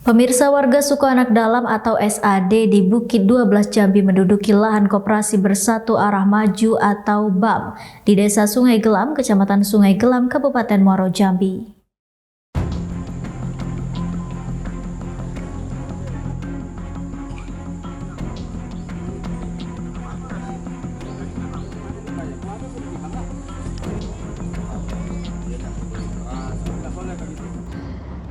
Pemirsa, warga suku Anak Dalam atau SAD di Bukit 12 Jambi menduduki lahan koperasi bersatu arah maju atau BAM di Desa Sungai Gelam, Kecamatan Sungai Gelam, Kabupaten Muaro Jambi.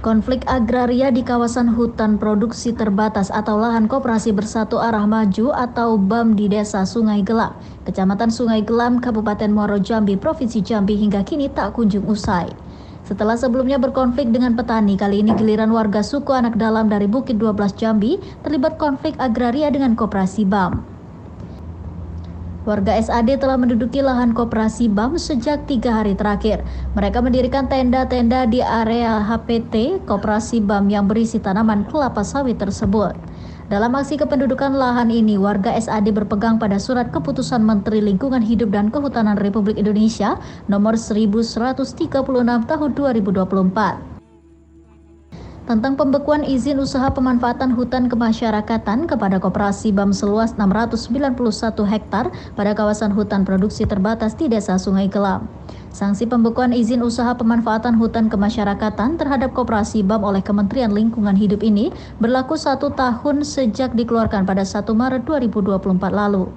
Konflik agraria di kawasan hutan produksi terbatas atau lahan koperasi bersatu arah maju atau BAM di Desa Sungai Gelam, Kecamatan Sungai Gelam, Kabupaten Muaro Jambi, Provinsi Jambi hingga kini tak kunjung usai. Setelah sebelumnya berkonflik dengan petani, kali ini giliran warga suku Anak Dalam dari Bukit 12 Jambi terlibat konflik agraria dengan koperasi BAM. Warga SAD telah menduduki lahan koperasi BAM sejak 3 hari terakhir. Mereka mendirikan tenda-tenda di area HPT koperasi BAM yang berisi tanaman kelapa sawit tersebut. Dalam aksi kependudukan lahan ini, warga SAD berpegang pada Surat Keputusan Menteri Lingkungan Hidup dan Kehutanan Republik Indonesia nomor 1136 tahun 2024. Tentang pembekuan izin usaha pemanfaatan hutan kemasyarakatan kepada koperasi BAM seluas 691 hektar pada kawasan hutan produksi terbatas di Desa Sungai Gelam. Sanksi pembekuan izin usaha pemanfaatan hutan kemasyarakatan terhadap koperasi BAM oleh Kementerian Lingkungan Hidup ini berlaku 1 tahun sejak dikeluarkan pada 1 Maret 2024 lalu.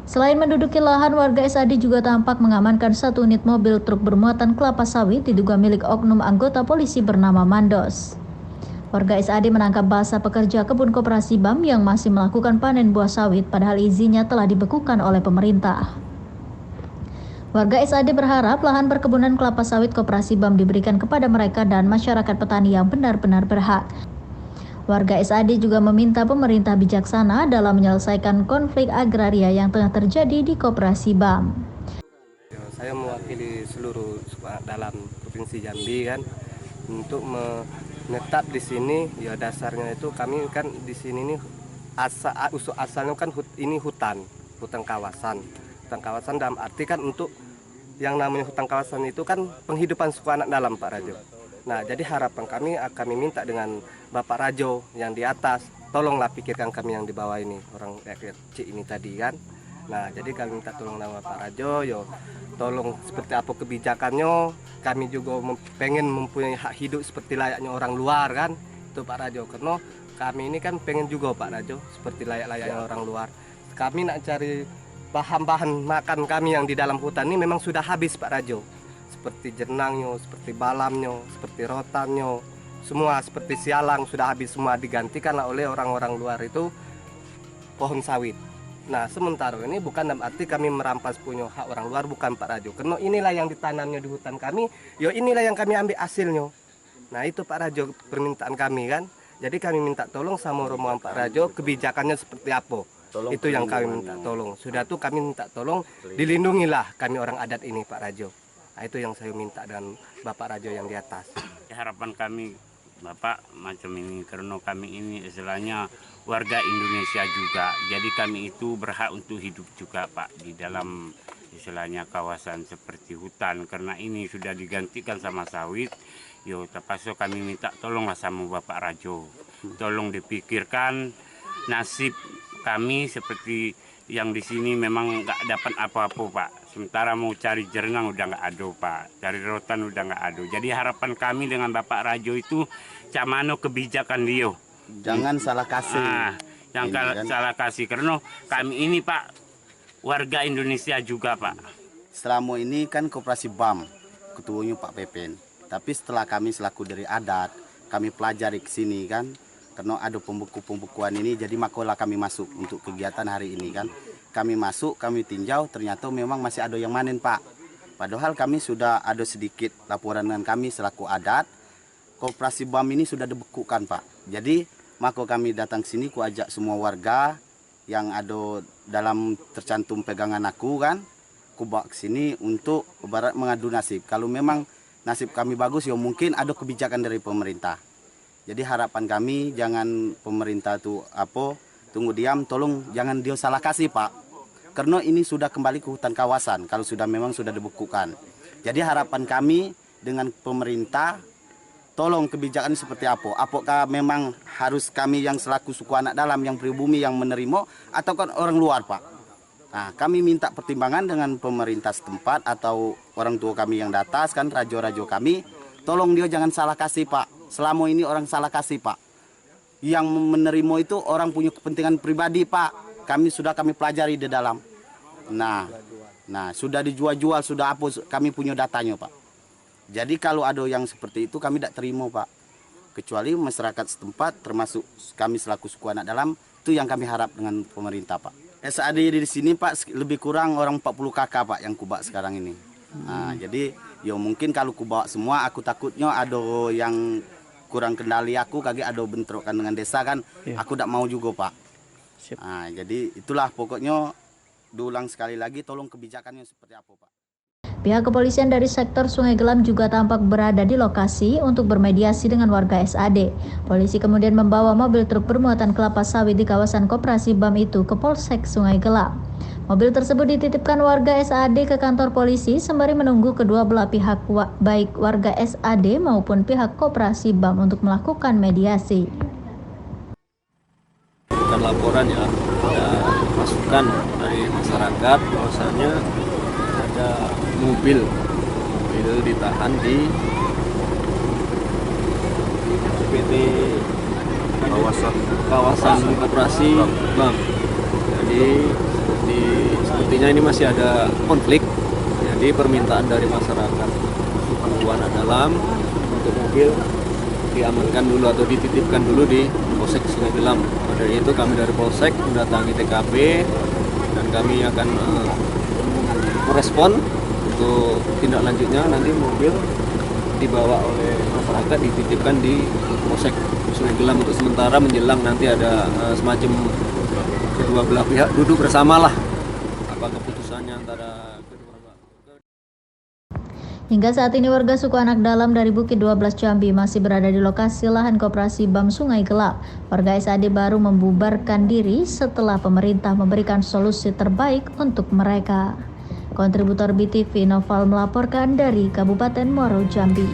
Selain menduduki lahan, warga SAD juga tampak mengamankan 1 unit mobil truk bermuatan kelapa sawit diduga milik oknum anggota polisi bernama Mandos. Warga SAD menangkap basah pekerja kebun koperasi BAM yang masih melakukan panen buah sawit padahal izinnya telah dibekukan oleh pemerintah. Warga SAD berharap lahan perkebunan kelapa sawit koperasi BAM diberikan kepada mereka dan masyarakat petani yang benar-benar berhak. Warga SAD juga meminta pemerintah bijaksana dalam menyelesaikan konflik agraria yang tengah terjadi di koperasi BAM. Saya mewakili seluruh suku Anak Dalam Provinsi Jambi kan untuk menetap di sini. Ya dasarnya itu kami kan di sini nih asalnya kan ini hutan kawasan dalam arti kan untuk yang namanya hutan kawasan itu kan penghidupan suku Anak Dalam, Pak Rajo. Nah, jadi harapan kami minta dengan Bapak Rajo yang di atas, tolonglah pikirkan kami yang di bawah ini, orang kecil ini tadi kan. Nah, jadi kami minta tolong nama Pak Rajo, yo tolong seperti apa kebijakannya. Kami juga pengen mempunyai hak hidup seperti layaknya orang luar kan, itu Pak Rajo. Karena kami ini kan pengen juga Pak Rajo seperti layak-layaknya orang luar. Kami nak cari bahan-bahan makan kami yang di dalam hutan ini memang sudah habis Pak Rajo. Seperti jenangnya, seperti balamnya, seperti rotannya, semua seperti sialang sudah habis semua, digantikan oleh orang-orang luar itu pohon sawit. Nah, sementara ini bukan dalam arti kami merampas punya hak orang luar, bukan Pak Rajo. Karena inilah yang ditanamnya di hutan kami, yo inilah yang kami ambil hasilnya. Nah, itu Pak Rajo permintaan kami kan. Jadi kami minta tolong sama rombongan Pak Rajo, kebijakannya seperti apa. Itu yang kami minta tolong. Sudah tuh kami minta tolong, dilindungilah kami orang adat ini Pak Rajo. Nah, itu yang saya minta dengan Bapak Rajo yang di atas. Harapan kami Bapak macam ini karena kami ini istilahnya warga Indonesia juga. Jadi kami itu berhak untuk hidup juga Pak di dalam istilahnya kawasan seperti hutan. Karena ini sudah digantikan sama sawit. Yo terpaksa kami minta tolonglah sama Bapak Rajo. Tolong dipikirkan nasib kami seperti yang di sini memang nggak dapat apa-apa Pak. Sementara mau cari jernang udah nggak ada Pak, cari rotan udah nggak ada. Jadi harapan kami dengan Bapak Rajo itu camano kebijakan dia. Jangan salah kasih. Salah kasih karena kami ini Pak warga Indonesia juga Pak. Selama ini kan koperasi BAM, ketuanya Pak Pepen. Tapi setelah kami selaku dari adat, kami pelajari ke sini kan. Karena ada pembukuan ini, jadi makolah kami masuk untuk kegiatan hari ini kan. Kami masuk, kami tinjau, ternyata memang masih ada yang manen Pak. Padahal kami sudah ada sedikit laporan dengan kami selaku adat, koperasi BAM ini sudah dibekukan Pak. Jadi maka kami datang sini, ku ajak semua warga yang ada dalam tercantum pegangan aku kan, ku bawa ke sini untuk ibarat mengadu nasib. Kalau memang nasib kami bagus, ya mungkin ada kebijakan dari pemerintah. Jadi harapan kami jangan pemerintah tuh tunggu diam, tolong jangan dia salah kasih Pak. Karena ini sudah kembali ke hutan kawasan kalau sudah memang sudah dibekukan. Jadi harapan kami dengan pemerintah tolong kebijakan seperti apa? Apakah memang harus kami yang selaku suku anak dalam yang pribumi yang menerima atau kan orang luar, Pak? Nah, kami minta pertimbangan dengan pemerintah setempat atau orang tua kami yang di atas, kan rajo-rajo kami, tolong dia jangan salah kasih, Pak. Selama ini orang salah kasih, Pak. Yang menerima itu orang punya kepentingan pribadi, Pak. Kami pelajari di dalam. Nah, sudah dijual-jual, sudah apa, kami punya datanya, Pak. Jadi kalau ada yang seperti itu kami tidak terima, Pak. Kecuali masyarakat setempat termasuk kami selaku suku anak dalam, itu yang kami harap dengan pemerintah, Pak. SAD di sini, Pak, lebih kurang orang 40 kakak, Pak, yang kubak sekarang ini. Nah, jadi ya mungkin kalau kubawa semua aku takutnya ada yang kurang kendali aku, kagak ada bentrokan dengan desa kan. Aku tidak mau juga, Pak. Nah, jadi itulah pokoknya diulang sekali lagi tolong kebijakannya seperti apa, Pak. Pihak kepolisian dari sektor Sungai Gelam juga tampak berada di lokasi untuk bermediasi dengan warga SAD. Polisi kemudian membawa mobil truk bermuatan kelapa sawit di kawasan Koperasi BAM itu ke Polsek Sungai Gelam. Mobil tersebut dititipkan warga SAD ke kantor polisi sembari menunggu kedua belah pihak baik warga SAD maupun pihak Koperasi BAM untuk melakukan mediasi. Bukan laporan ya, ada masukan dari masyarakat bahwasanya ada mobil ditahan di PT kawasan Koperasi BAM. Jadi sepertinya ini masih ada konflik. Jadi permintaan dari masyarakat suku anak dalam untuk mobil diamankan dulu atau dititipkan dulu di Polsek Sungai Gelam. Dari itu kami dari Polsek mendatangi TKP dan kami akan merespon untuk tindak lanjutnya. Nanti mobil dibawa oleh masyarakat dititipkan di Polsek Sungai Gelam untuk sementara menjelang nanti ada semacam kedua belah pihak duduk bersamalah apa keputusannya antara kedua belah. Hingga saat ini warga suku anak dalam dari Bukit 12 Jambi masih berada di lokasi lahan Koperasi BAM Sungai Gelam. Warga SAD baru membubarkan diri setelah pemerintah memberikan solusi terbaik untuk mereka. Kontributor BTV Noval melaporkan dari Kabupaten Muaro Jambi.